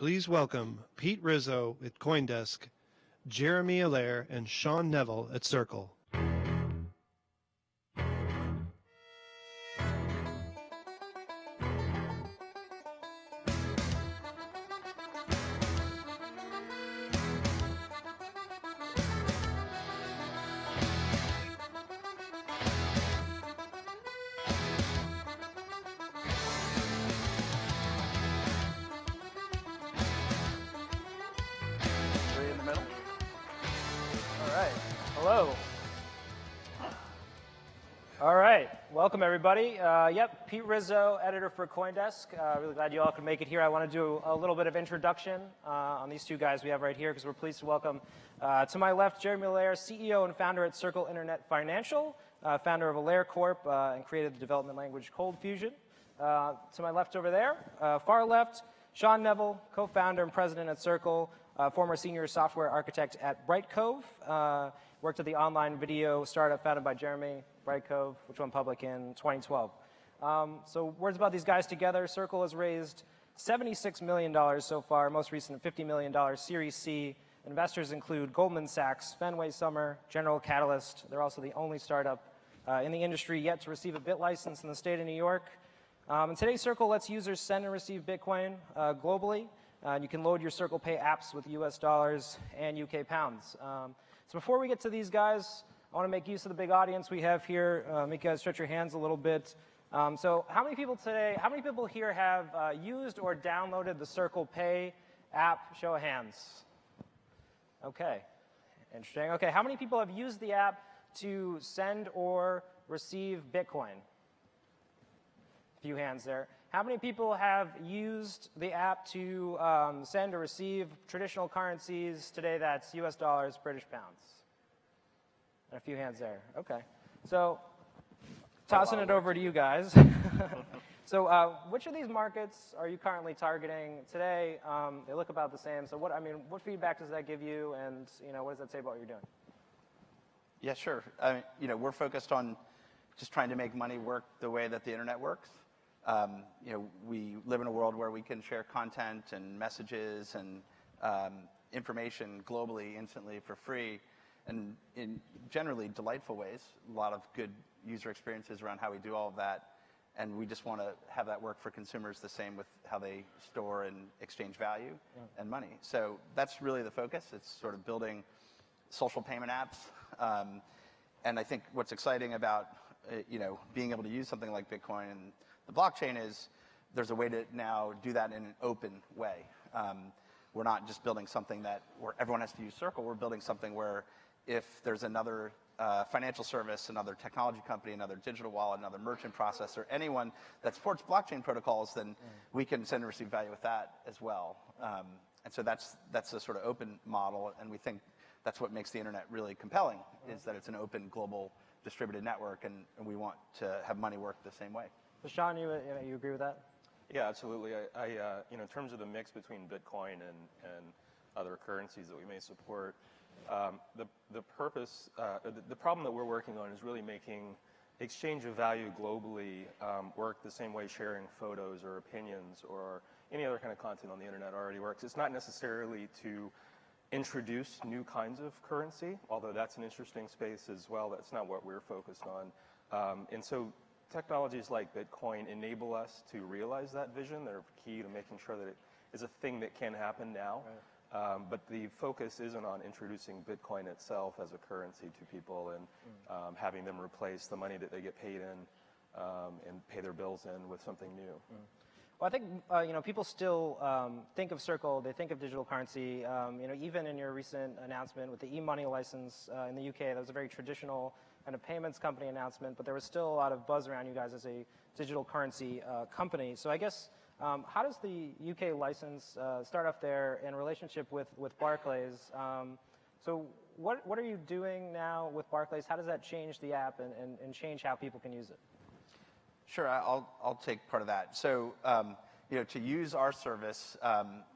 Please welcome Pete Rizzo at CoinDesk, Jeremy Allaire, and Sean Neville at Circle. Welcome, everybody. Pete Rizzo, editor for CoinDesk. Really glad you all could make it here. I want to do a little bit of introduction on these two guys we have right here because we're pleased to welcome to my left, Jeremy Allaire, CEO and founder at Circle Internet Financial, founder of Allaire Corp, and created the development language Cold Fusion. To my left over there, far left, Sean Neville, co-founder and president at Circle, former senior software architect at Brightcove, worked at the online video startup founded by Jeremy, Brightcove, which went public in 2012. So words about these guys together. Circle has raised $76 million so far, most recent $50 million Series C. Investors include Goldman Sachs, Fenway Summer, General Catalyst. They're also the only startup in the industry yet to receive a bit license in the state of New York. And today's Circle lets users send and receive Bitcoin globally. You can load your Circle Pay apps with US dollars and UK pounds. So before we get to these guys, I want to make use of the big audience we have here, make you guys stretch your hands a little bit. So how many people here have used or downloaded the Circle Pay app? Show of hands. Okay, interesting. Okay, how many people have used the app to send or receive Bitcoin? A few hands there. How many people have used the app to send or receive traditional currencies? Today that's US dollars, British pounds. And a few hands there. Okay. So tossing it over to you guys. So which of these markets are you currently targeting today? They look about the same. So what feedback does that give you, and what does that say about what you're doing? Yeah, sure. We're focused on just trying to make money work the way that the internet works. We live in a world where we can share content and messages and information globally, instantly, for free, and in generally delightful ways. A lot of good user experiences around how we do all of that, and we just want to have that work for consumers the same with how they store and exchange value and money. So that's really the focus. It's sort of building social payment apps, and I think what's exciting about being able to use something like Bitcoin and the blockchain is there's a way to now do that in an open way. We're not just building something where everyone has to use Circle. We're building something where if there's another financial service, another technology company, another digital wallet, another merchant processor, anyone that supports blockchain protocols, then we can send and receive value with that as well. And so that's a sort of open model, and we think that's what makes the internet really compelling, is that it's an open, global, distributed network, and we want to have money work the same way. So Sean, you agree with that? Yeah, absolutely. I in terms of the mix between Bitcoin and other currencies that we may support, the purpose, the problem that we're working on is really making exchange of value globally work the same way sharing photos or opinions or any other kind of content on the internet already works. It's not necessarily to introduce new kinds of currency, although that's an interesting space as well. That's not what we're focused on. And so technologies like Bitcoin enable us to realize that vision. They're key to making sure that it is a thing that can happen now. Right. But the focus isn't on introducing Bitcoin itself as a currency to people and having them replace the money that they get paid in and pay their bills in with something new. Well, I think people still think of Circle. They think of digital currency. Even in your recent announcement with the EMoney license in the UK, that was a very traditional kind of payments company announcement. But there was still a lot of buzz around you guys as a digital currency company. So I guess how does the UK license start off there in relationship with Barclays? So what are you doing now with Barclays? How does that change the app and change how people can use it? Sure, I'll take part of that. So, to use our service,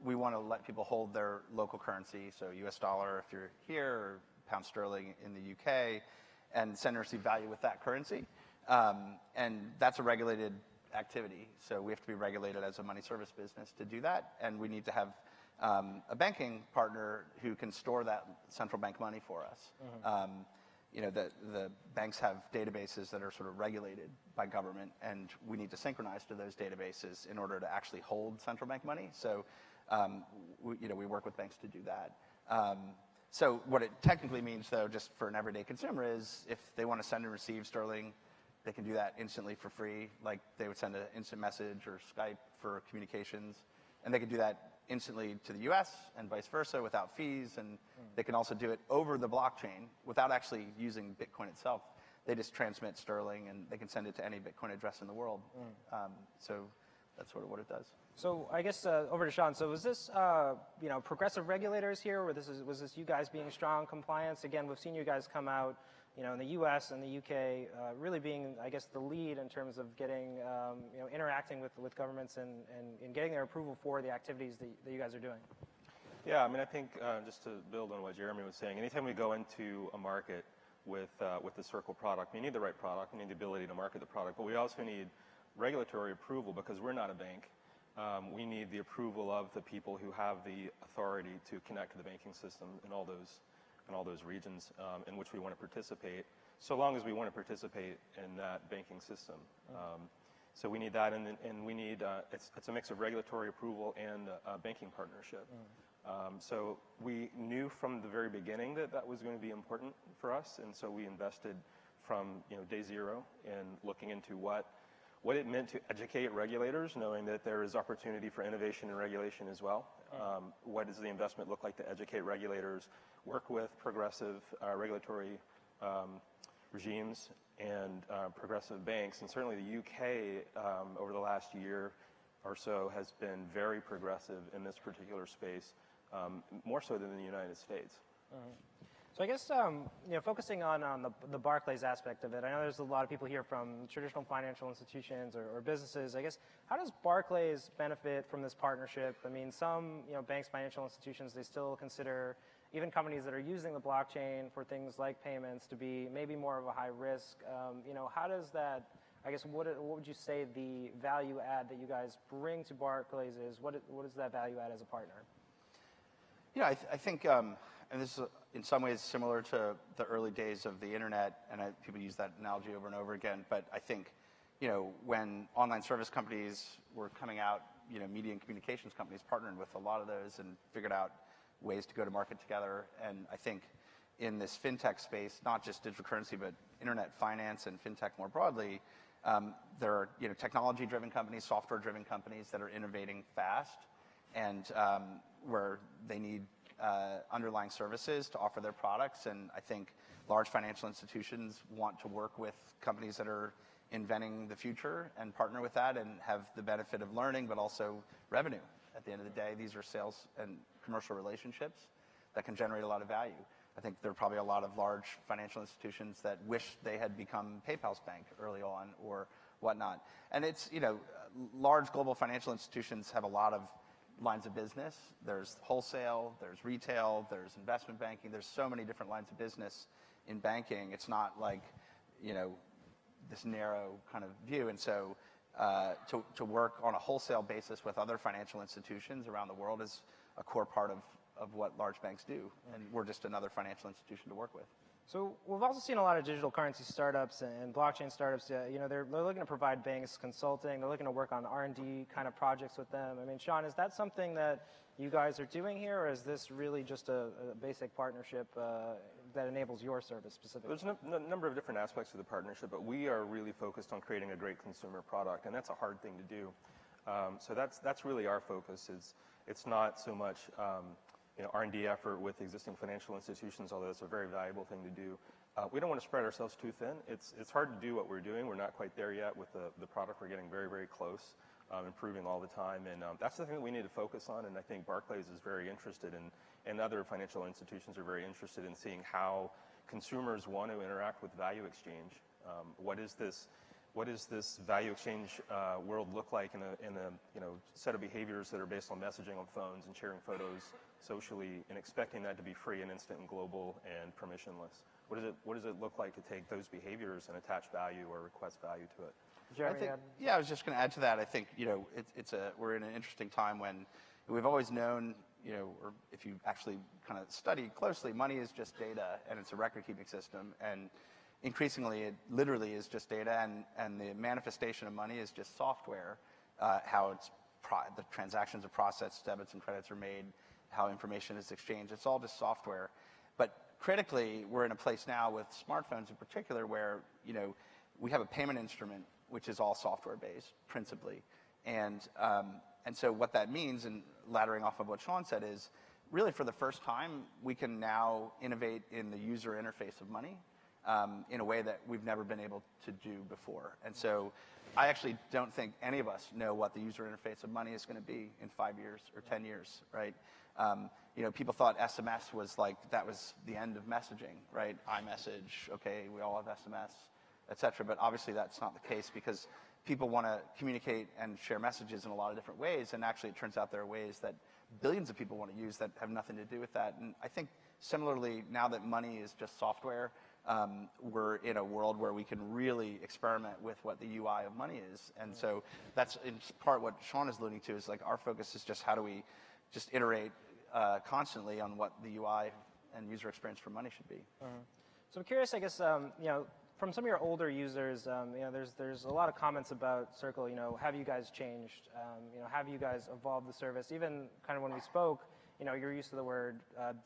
we want to let people hold their local currency, so US dollar if you're here, or pound sterling in the UK, and send and receive value with that currency. And that's a regulated activity, so we have to be regulated as a money service business to do that, and we need to have a banking partner who can store that central bank money for us. The banks have databases that are sort of regulated by government, and we need to synchronize to those databases in order to actually hold central bank money. So, we work with banks to do that. So what it technically means, though, just for an everyday consumer, is if they want to send and receive sterling, they can do that instantly for free, like they would send an instant message or Skype for communications, and they can do that instantly to the US and vice versa without fees, and they can also do it over the blockchain without actually using Bitcoin itself. They just transmit sterling, and they can send it to any Bitcoin address in the world. So that's sort of what it does. So I guess over to Sean. So was this progressive regulators here, or was this you guys being strong compliance? Again, we've seen you guys come out, in the U.S. and the UK, really being, I guess, the lead in terms of getting, interacting with governments and getting their approval for the activities that you guys are doing. Yeah, I mean, I think just to build on what Jeremy was saying, anytime we go into a market with the Circle product, we need the right product, we need the ability to market the product, but we also need regulatory approval because we're not a bank. We need the approval of the people who have the authority to connect to the banking system in all those regions in which we want to participate, so long as we want to participate in that banking system. So we need that, and we need it's a mix of regulatory approval and a banking partnership. So we knew from the very beginning that was going to be important for us, and so we invested from day zero in looking into what it meant to educate regulators, knowing that there is opportunity for innovation and regulation as well. What does the investment look like to educate regulators, work with progressive regulatory regimes and progressive banks? And certainly the UK over the last year or so has been very progressive in this particular space, more so than the United States. So I guess, focusing on the Barclays aspect of it, I know there's a lot of people here from traditional financial institutions or businesses. I guess, how does Barclays benefit from this partnership? I mean, some banks, financial institutions, they still consider even companies that are using the blockchain for things like payments to be maybe more of a high risk. How does that, I guess, what would you say the value add that you guys bring to Barclays is? What is that value add as a partner? I think, and this is in some ways similar to the early days of the internet, and people use that analogy over and over again, but I think, when online service companies were coming out, media and communications companies partnered with a lot of those and figured out ways to go to market together. And I think in this fintech space, not just digital currency, but internet finance and fintech more broadly, there are technology-driven companies, software-driven companies that are innovating fast, and where they need underlying services to offer their products. And I think large financial institutions want to work with companies that are inventing the future and partner with that and have the benefit of learning, but also revenue. At the end of the day, these are sales and commercial relationships that can generate a lot of value. I think there are probably a lot of large financial institutions that wish they had become PayPal's bank early on or whatnot. And it's, large global financial institutions have a lot of lines of business. There's wholesale, there's retail, there's investment banking. There's so many different lines of business in banking. It's not like, this narrow kind of view. And so to work on a wholesale basis with other financial institutions around the world is a core part of what large banks do. And we're just another financial institution to work with. So we've also seen a lot of digital currency startups and blockchain startups. They're looking to provide banks consulting. They're looking to work on R&D kind of projects with them. I mean, Sean, is that something that you guys are doing here, or is this really just a basic partnership that enables your service specifically? There's a number of different aspects of the partnership, but we are really focused on creating a great consumer product, and that's a hard thing to do. So that's really our focus. It's not so much R&D effort with existing financial institutions, although it's a very valuable thing to do. We don't want to spread ourselves too thin. It's hard to do what we're doing. We're not quite there yet with the product. We're getting very, very close, improving all the time. And that's the thing that we need to focus on. And I think Barclays is very interested in, and other financial institutions are very interested in seeing how consumers want to interact with value exchange. What is this value exchange world look like in a set of behaviors that are based on messaging on phones and sharing photos socially and expecting that to be free and instant and global and permissionless? What does it look like to take those behaviors and attach value or request value to it? Jeremy, I was just going to add to that. I think we're in an interesting time when we've always known or if you actually kind of study closely, money is just data, and it's a record-keeping system. And increasingly, it literally is just data, and the manifestation of money is just software. How the transactions are processed, debits and credits are made, how information is exchanged. It's all just software. But critically, we're in a place now with smartphones in particular where, we have a payment instrument which is all software-based, principally. And so what that means, and laddering off of what Sean said, is really for the first time, we can now innovate in the user interface of money in a way that we've never been able to do before. And so I actually don't think any of us know what the user interface of money is going to be in 5 years or 10 years, right? People thought SMS was that was the end of messaging, right? iMessage, okay, we all have SMS, et cetera. But obviously that's not the case, because people want to communicate and share messages in a lot of different ways. And actually it turns out there are ways that billions of people want to use that have nothing to do with that. And I think similarly, now that money is just software, we're in a world where we can really experiment with what the UI of money is. And so that's in part what Sean is alluding to, is our focus is just how do we just iterate constantly on what the UI and user experience for money should be. So I'm curious, I guess, from some of your older users, there's a lot of comments about Circle. Have you guys changed? Have you guys evolved the service? Even kind of when we spoke, you're used to the word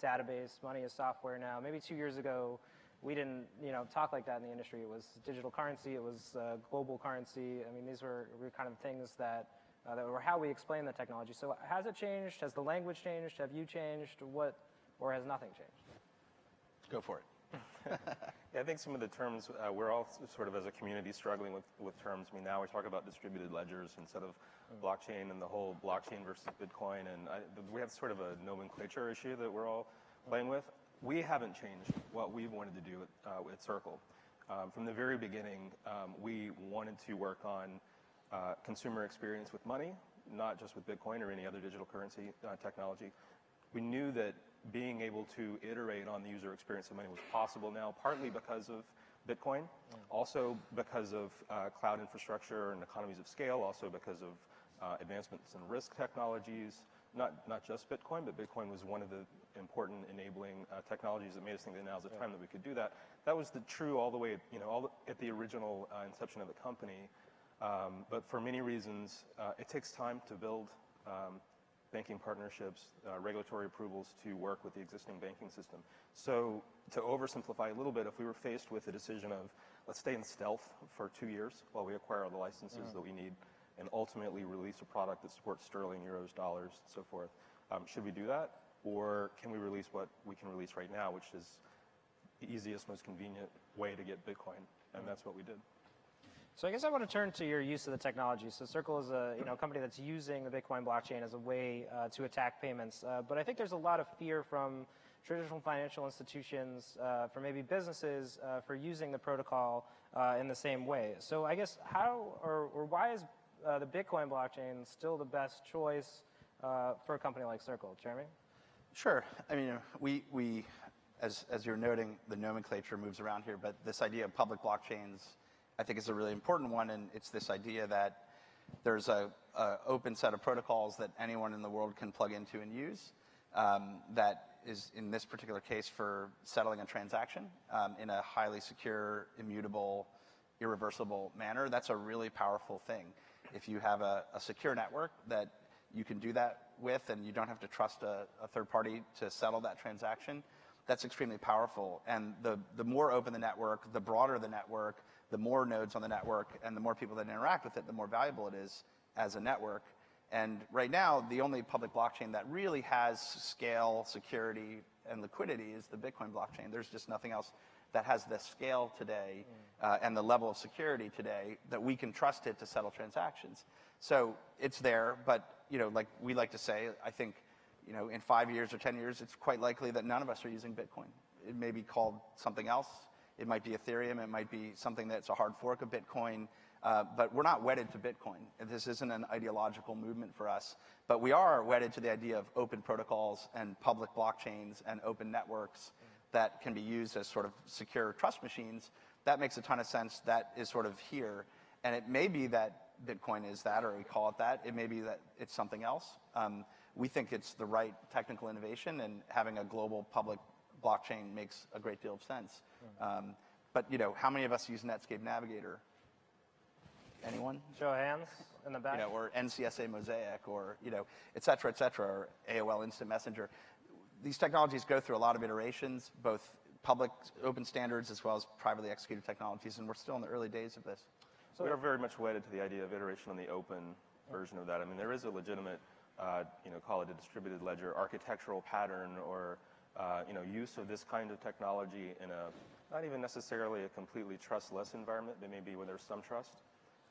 database. Money is software now. Maybe 2 years ago, we didn't, talk like that in the industry. It was digital currency. It was global currency. I mean, these were kind of things that were how we explain the technology. So has it changed? Has the language changed? Have you changed? Or has nothing changed? Go for it. Yeah, I think some of the terms, we're all sort of as a community struggling with terms. I mean, now we talk about distributed ledgers instead of blockchain, and the whole blockchain versus Bitcoin. And we have sort of a nomenclature issue that we're all playing with. We haven't changed what we wanted to do at Circle. From the very beginning, we wanted to work on consumer experience with money, not just with Bitcoin or any other digital currency technology. We knew that being able to iterate on the user experience of money was possible now, partly because of Bitcoin, also because of cloud infrastructure and economies of scale, also because of advancements in risk technologies, not just Bitcoin, but Bitcoin was one of the important enabling technologies that made us think that now's the time that we could do that. That was true all the way, at the original inception of the company. But for many reasons, it takes time to build banking partnerships, regulatory approvals to work with the existing banking system. So to oversimplify a little bit, if we were faced with the decision of, let's stay in stealth for 2 years while we acquire all the licenses that we need and ultimately release a product that supports sterling, euros, dollars, and so forth, should we do that? Or can we release what we can release right now, which is the easiest, most convenient way to get Bitcoin? And that's what we did. So I guess I want to turn to your use of the technology. So Circle is a company that's using the Bitcoin blockchain as a way to attack payments. But I think there's a lot of fear from traditional financial institutions, for maybe businesses, for using the protocol in the same way. So I guess how or why is the Bitcoin blockchain still the best choice for a company like Circle? Jeremy? Sure. I mean, we as you're noting, the nomenclature moves around here, but this idea of public blockchains, I think, is a really important one, and it's this idea that there's a open set of protocols that anyone in the world can plug into and use, that is, in this particular case, for settling a transaction in a highly secure, immutable, irreversible manner. That's a really powerful thing. If you have a secure network that you can do that with, and you don't have to trust a third party to settle that transaction, that's extremely powerful. And the more open the network, the broader the network, the more nodes on the network, and the more people that interact with it, the more valuable it is as a network. And right now, the only public blockchain that really has scale, security, and liquidity is the Bitcoin blockchain. There's just nothing else that has the scale today and the level of security today that we can trust it to settle transactions. So it's there, but like we like to say, I think in 5 years or 10 years, it's quite likely that none of us are using Bitcoin. It may be called something else. It might be Ethereum. It might be something that's a hard fork of Bitcoin. But we're not wedded to Bitcoin. This isn't an ideological movement for us. But we are wedded to the idea of open protocols and public blockchains and open networks that can be used as sort of secure trust machines. That makes a ton of sense. That is sort of here. And it may be that Bitcoin is that, or we call it that. It may be that it's something else. we think it's the right technical innovation, and having a global public blockchain makes a great deal of sense. But how many of us use Netscape Navigator? Anyone? Show of hands in the back. Or NCSA Mosaic, or et cetera, or AOL Instant Messenger. These technologies go through a lot of iterations, both public open standards as well as privately executed technologies, and we're still in the early days of this. So we are very much wedded to the idea of iteration on the open version of that. I mean, there is a legitimate, call it a distributed ledger architectural pattern, or use of this kind of technology in a not even necessarily a completely trustless environment, but maybe where there's some trust.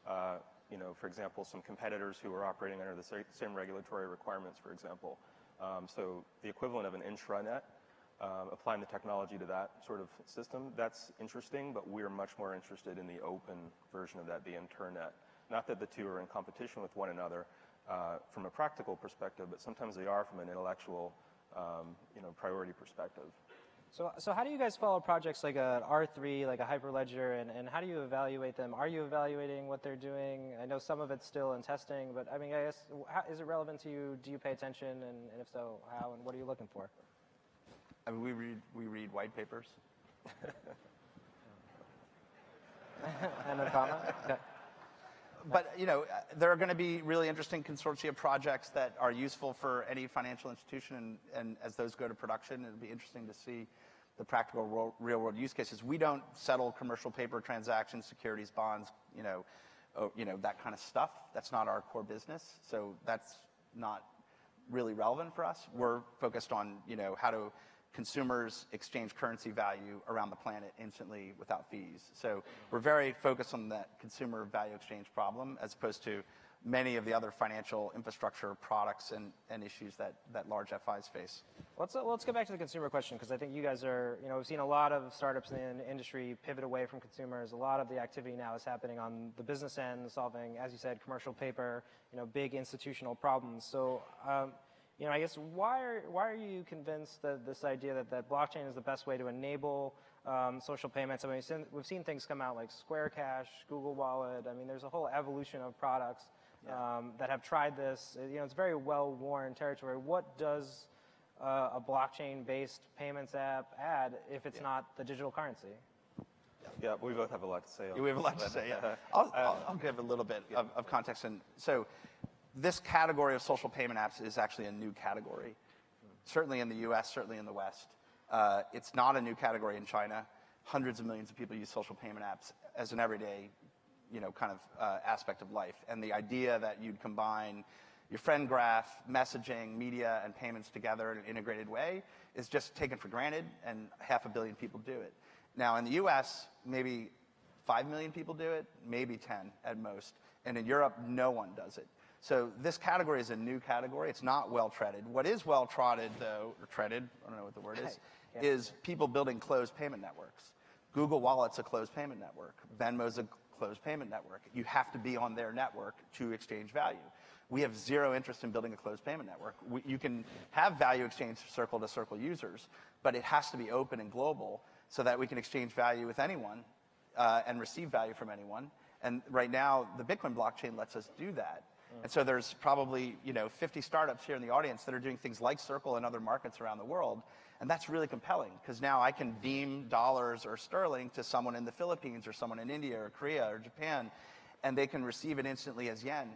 For example, some competitors who are operating under the same regulatory requirements, for example. So the equivalent of an intranet, applying the technology to that sort of system, that's interesting, but we're much more interested in the open version of that, the internet. Not that the two are in competition with one another from a practical perspective, but sometimes they are from an intellectual priority perspective. So how do you guys follow projects like a R3, like a Hyperledger, and how do you evaluate them? Are you evaluating what they're doing? I know some of it's still in testing, but I mean, I guess, is it relevant to you? Do you pay attention, and if so, how, and what are you looking for? I mean, we read white papers. And a comment? Okay. But, there are going to be really interesting consortia projects that are useful for any financial institution, and as those go to production, it'll be interesting to see the practical real-world use cases. We don't settle commercial paper transactions, securities, bonds, that kind of stuff. That's not our core business, so that's not really relevant for us. We're focused on, how do consumers exchange currency value around the planet instantly without fees. So we're very focused on that consumer value exchange problem, as opposed to many of the other financial infrastructure products and issues that large FIs face. Let's get back to the consumer question, because I think you guys are, we've seen a lot of startups in the industry pivot away from consumers. A lot of the activity now is happening on the business end, solving, as you said, commercial paper, big institutional problems. So, I guess, why are you convinced that this idea that blockchain is the best way to enable social payments? I mean, we've seen things come out like Square Cash, Google Wallet. I mean, there's a whole evolution of products that have tried this. It's very well-worn territory. What does a blockchain-based payments app add if it's not the digital currency? Yeah, we both have a lot to say. We have a lot to say, yeah. I'll give a little bit of context. And so this category of social payment apps is actually a new category, certainly in the US, certainly in the West. It's not a new category in China. Hundreds of millions of people use social payment apps as an everyday, kind of aspect of life. And the idea that you'd combine your friend graph, messaging, media, and payments together in an integrated way is just taken for granted, and 500 million people do it. Now, in the US, maybe 5 million people do it, maybe 10 at most. And in Europe, no one does it. So this category is a new category. It's not well-treaded. What is well-trotted, though, or treaded, I don't know what the word is people building closed payment networks. Google Wallet's a closed payment network. Venmo's a closed payment network. You have to be on their network to exchange value. We have zero interest in building a closed payment network. You can have value exchange circle-to-circle users, but it has to be open and global so that we can exchange value with anyone and receive value from anyone. And right now, the Bitcoin blockchain lets us do that. And so there's probably 50 startups here in the audience that are doing things like Circle in other markets around the world. And that's really compelling, because now I can beam dollars or sterling to someone in the Philippines or someone in India or Korea or Japan, and they can receive it instantly as yen.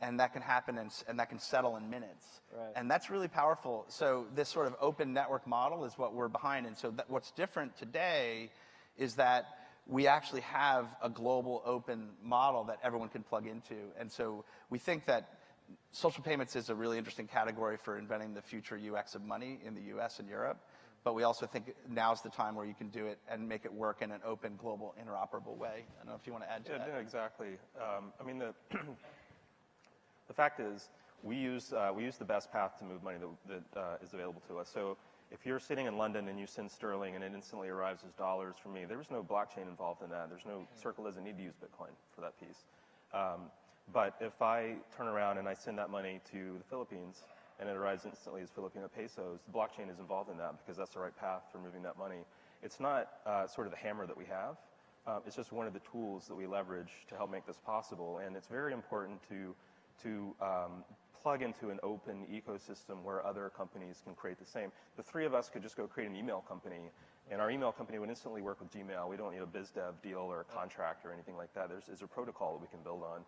And that can happen, and that can settle in minutes. Right. And that's really powerful. So this sort of open network model is what we're behind. And so what's different today is that we actually have a global open model that everyone can plug into. And so we think that social payments is a really interesting category for inventing the future UX of money in the US and Europe. But we also think now's the time where you can do it and make it work in an open, global, interoperable way. I don't know if you want to add to that. Yeah, exactly. I mean, the fact is, we use the best path to move money that is available to us. So if you're sitting in London and you send sterling and it instantly arrives as dollars from me, there's no blockchain involved in that. There's no Circle doesn't need to use Bitcoin for that piece. But if I turn around and I send that money to the Philippines and it arrives instantly as Filipino pesos, the blockchain is involved in that because that's the right path for moving that money. It's not sort of the hammer that we have. It's just one of the tools that we leverage to help make this possible. And it's very important to plug into an open ecosystem where other companies can create the same. The three of us could just go create an email company, and our email company would instantly work with Gmail. We don't need a biz dev deal or a contract or anything like that. There's a protocol that we can build on.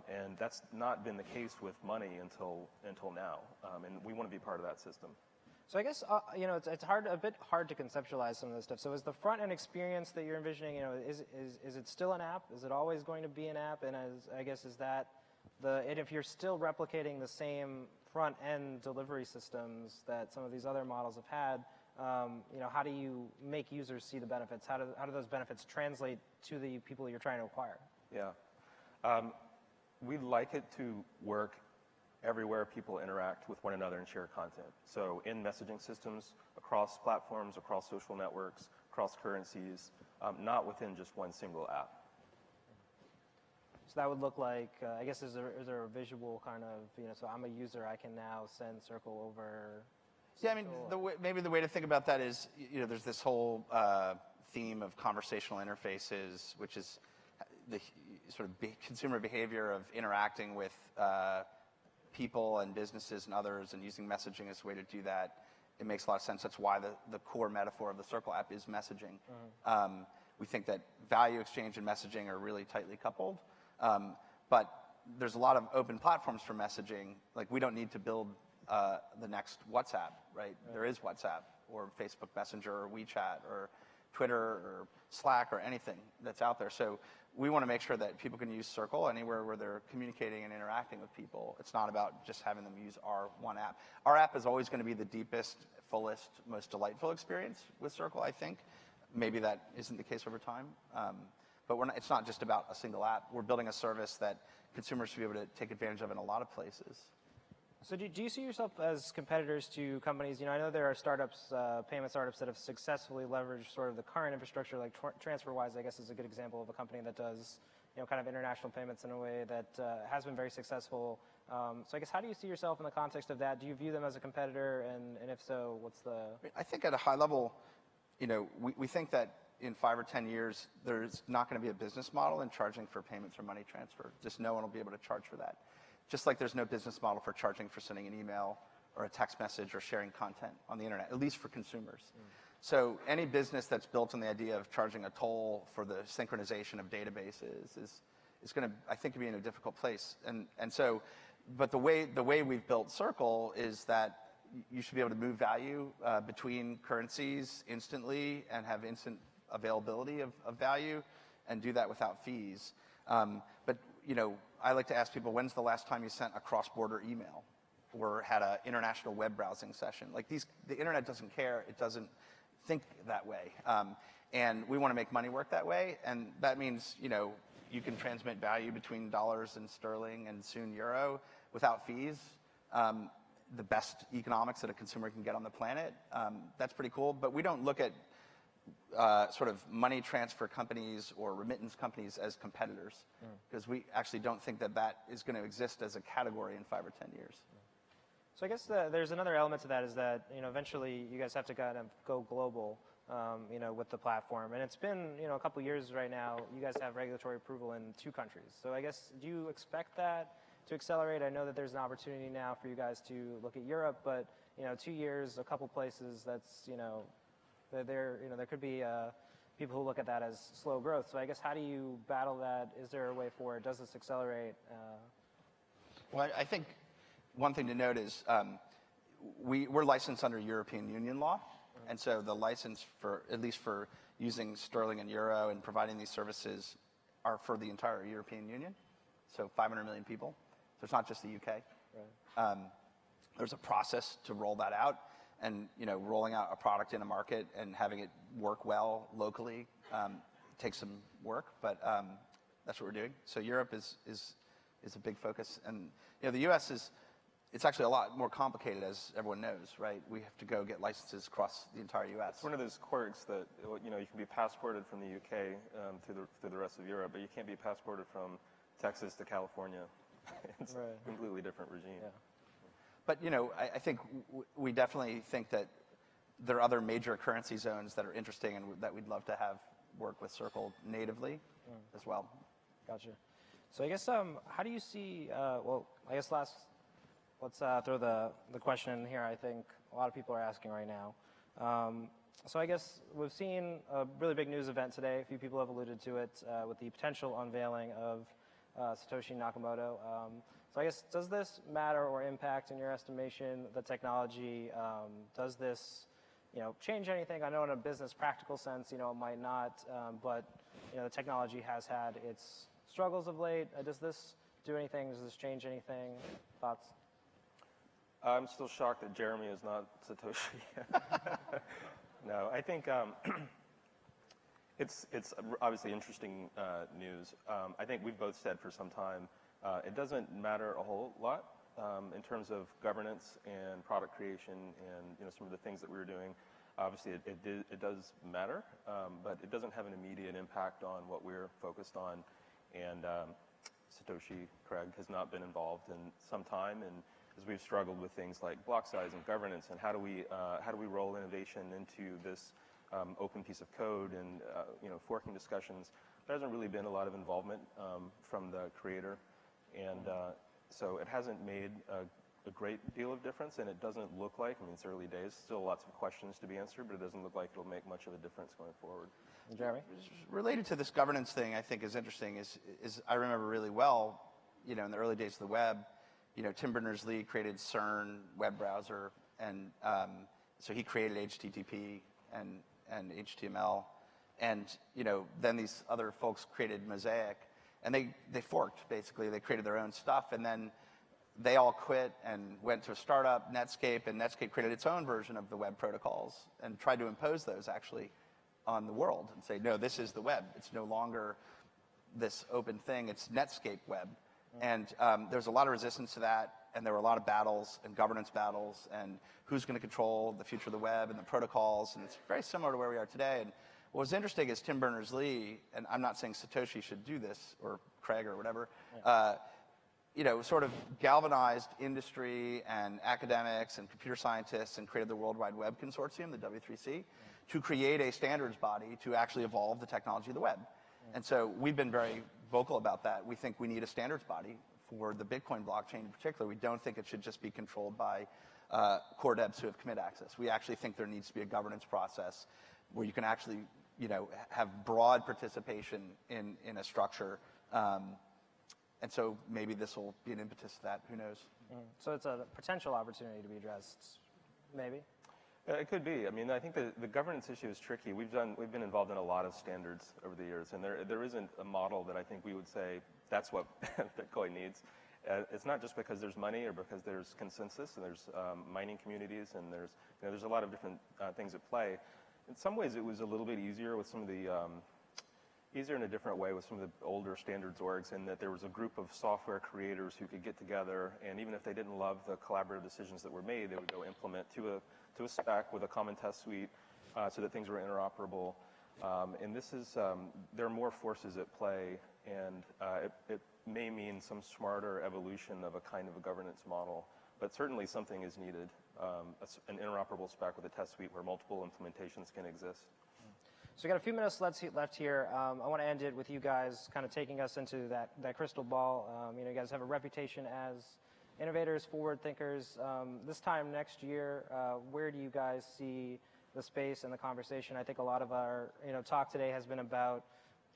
And that's not been the case with money until now. And we want to be part of that system. So I guess it's a bit hard to conceptualize some of this stuff. So is the front end experience that you're envisioning, is it still an app? Is it always going to be an app? And is that and if you're still replicating the same front end delivery systems that some of these other models have had, how do you make users see the benefits? How do those benefits translate to the people you're trying to acquire? Yeah. We'd like it to work everywhere people interact with one another and share content. So in messaging systems, across platforms, across social networks, across currencies, not within just one single app. So that would look like, is there a visual kind of, so I'm a user, I can now send Circle over. Yeah, I mean, maybe the way to think about that is, there's this whole theme of conversational interfaces, which is the sort of consumer behavior of interacting with people and businesses and others and using messaging as a way to do that. It makes a lot of sense. That's why the core metaphor of the Circle app is messaging. Mm-hmm. We think that value exchange and messaging are really tightly coupled. But there's a lot of open platforms for messaging. Like, we don't need to build the next WhatsApp, right? There is WhatsApp or Facebook Messenger or WeChat or Twitter or Slack or anything that's out there. So we want to make sure that people can use Circle anywhere where they're communicating and interacting with people. It's not about just having them use our one app. Our app is always going to be the deepest, fullest, most delightful experience with Circle, I think. Maybe that isn't the case over time. But it's not just about a single app. We're building a service that consumers should be able to take advantage of in a lot of places. So do you see yourself as competitors to companies? I know there are startups, payment startups that have successfully leveraged sort of the current infrastructure, like TransferWise, I guess, is a good example of a company that does, kind of international payments in a way that has been very successful. So I guess, how do you see yourself in the context of that? Do you view them as a competitor? And if so, what's the... I think at a high level, we think that in 5 or 10 years, there's not going to be a business model in charging for payments or money transfer. Just no one will be able to charge for that. Just like there's no business model for charging for sending an email or a text message or sharing content on the internet, at least for consumers. So any business that's built on the idea of charging a toll for the synchronization of databases is going to, I think, be in a difficult place. And so, but the way we've built Circle is that you should be able to move value between currencies instantly and have instant availability of value and do that without fees. But I like to ask people, when's the last time you sent a cross-border email or had an international web browsing session? Like, the internet doesn't care. It doesn't think that way. And we want to make money work that way. And that means, you can transmit value between dollars and sterling and soon euro without fees. The best economics that a consumer can get on the planet. That's pretty cool. But we don't look at sort of money transfer companies or remittance companies as competitors, because we actually don't think that is going to exist as a category in 5 or 10 years. So I guess there's another element to that, is that eventually you guys have to kind of go global, with the platform, and it's been a couple years right now. You guys have regulatory approval in 2 countries. So I guess, do you expect that to accelerate? I know that there's an opportunity now for you guys to look at Europe, but 2 years, a couple places, that's there could be people who look at that as slow growth. So I guess, how do you battle that? Is there a way forward? Does this accelerate? Well, I think one thing to note is we're licensed under European Union law, and so the license at least for using sterling and euro and providing these services are for the entire European Union, so 500 million people. So it's not just the UK. Right. There's a process to roll that out. And rolling out a product in a market and having it work well locally takes some work, but that's what we're doing. So Europe is a big focus, and the U.S. it's actually a lot more complicated, as everyone knows, right? We have to go get licenses across the entire U.S. It's one of those quirks that you can be passported from the UK through the rest of Europe, but you can't be passported from Texas to California. It's a completely different regime. Yeah. But, I think we definitely think that there are other major currency zones that are interesting and that we'd love to have work with Circle natively as well. Gotcha. So I guess, how do you see, I guess last let's throw the question in here. I think a lot of people are asking right now. So I guess we've seen a really big news event today. A few people have alluded to it with the potential unveiling of Satoshi Nakamoto. So I guess, does this matter or impact, in your estimation, the technology? Does this, change anything? I know in a business practical sense, it might not, but the technology has had its struggles of late. Does this do anything? Does this change anything? Thoughts? I'm still shocked that Jeremy is not Satoshi. No, I think it's obviously interesting news. I think we've both said for some time it doesn't matter a whole lot in terms of governance and product creation and some of the things that we were doing. Obviously, it does matter, but it doesn't have an immediate impact on what we're focused on. And Satoshi Craig has not been involved in some time, and as we've struggled with things like block size and governance, and how do we roll innovation into this open piece of code, and forking discussions, there hasn't really been a lot of involvement from the creator, and so it hasn't made a great deal of difference, and it doesn't look like, it's early days, still lots of questions to be answered, but it doesn't look like it'll make much of a difference going forward. Jeremy? Related to this governance thing, I think is interesting is I remember really well, in the early days of the web, Tim Berners-Lee created CERN web browser, and so he created HTTP and HTML, and then these other folks created Mosaic, and they forked, basically. They created their own stuff, and then they all quit and went to a startup, Netscape, and Netscape created its own version of the web protocols and tried to impose those actually on the world and say, no, this is the web. It's no longer this open thing. It's Netscape web. And there's a lot of resistance to that, and there were a lot of battles and governance battles, and who's going to control the future of the web and the protocols, and it's very similar to where we are today. And what was interesting is Tim Berners-Lee, and I'm not saying Satoshi should do this, or Craig or whatever, sort of galvanized industry and academics and computer scientists and created the World Wide Web Consortium, the W3C, to create a standards body to actually evolve the technology of the web. And so we've been very vocal about that. We think we need a standards body for the Bitcoin blockchain in particular. We don't think it should just be controlled by core devs who have commit access. We actually think there needs to be a governance process where you can actually have broad participation in a structure. And so maybe this will be an impetus to that. Who knows? So it's a potential opportunity to be addressed, maybe? It could be. I think the governance issue is tricky. We've been involved in a lot of standards over the years, and there isn't a model that I think we would say that's what Bitcoin needs. It's not just because there's money or because there's consensus, and there's mining communities, and there's a lot of different things at play. In some ways, it was a little bit easier with some of the easier in a different way with some of the older standards orgs, in that there was a group of software creators who could get together, and even if they didn't love the collaborative decisions that were made, they would go implement to a spec with a common test suite so that things were interoperable. And this is, there are more forces at play, and it may mean some smarter evolution of a kind of a governance model, but certainly something is needed, an interoperable spec with a test suite where multiple implementations can exist. So we got a few minutes left here. I want to end it with you guys kind of taking us into that crystal ball. You guys have a reputation as innovators, forward thinkers. This time next year, where do you guys see the space and the conversation? I think a lot of our talk today has been about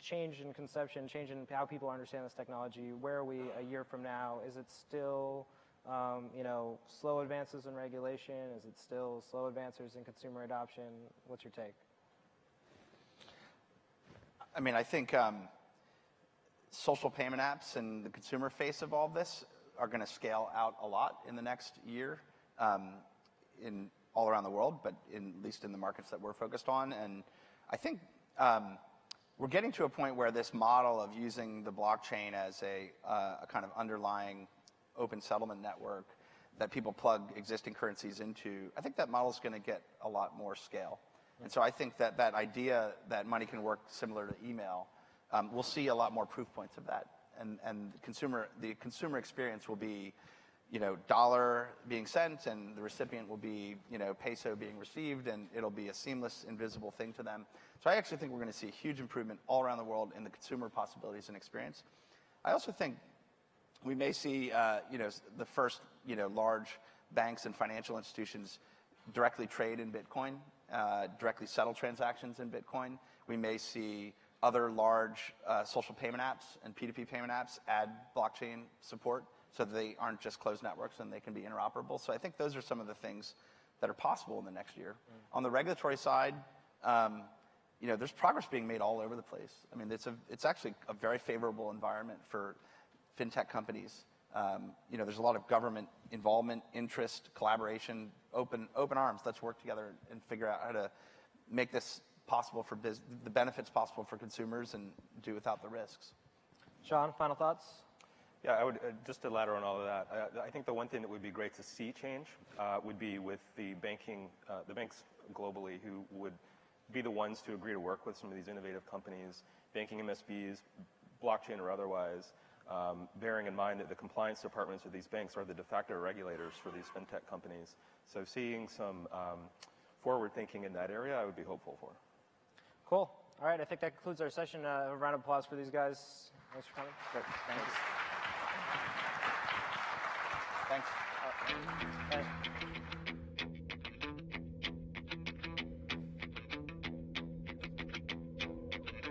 change in conception, change in how people understand this technology. Where are we a year from now? Is it still slow advances in regulation? Is it still slow advances in consumer adoption? What's your take? I think social payment apps and the consumer face of all this are going to scale out a lot in the next year in all around the world, but at least in the markets that we're focused on. And I think we're getting to a point where this model of using the blockchain as a kind of underlying open settlement network that people plug existing currencies into, I think that model is going to get a lot more scale. And so I think that idea that money can work similar to email, we'll see a lot more proof points of that. And the consumer experience will be, dollar being sent, and the recipient will be, peso being received, and it'll be a seamless, invisible thing to them. So I actually think we're going to see a huge improvement all around the world in the consumer possibilities and experience. I also think We may see, the first, large banks and financial institutions directly trade in Bitcoin, directly settle transactions in Bitcoin. We may see other large social payment apps and P2P payment apps add blockchain support so that they aren't just closed networks and they can be interoperable. So I think those are some of the things that are possible in the next year. On the regulatory side, there's progress being made all over the place. I mean, it's actually a very favorable environment for fintech companies. There's a lot of government involvement, interest, collaboration, open arms. Let's work together and figure out how to make this possible for the benefits possible for consumers and do without the risks. Sean, final thoughts? Yeah, I would just to ladder on all of that. I think the one thing that would be great to see change would be with the banks globally who would be the ones to agree to work with some of these innovative companies, banking MSBs, blockchain or otherwise, bearing in mind that the compliance departments of these banks are the de facto regulators for these fintech companies. So seeing some forward thinking in that area, I would be hopeful for. Cool. All right, I think that concludes our session. A round of applause for these guys. Thanks for coming. Great. Thanks. Thanks.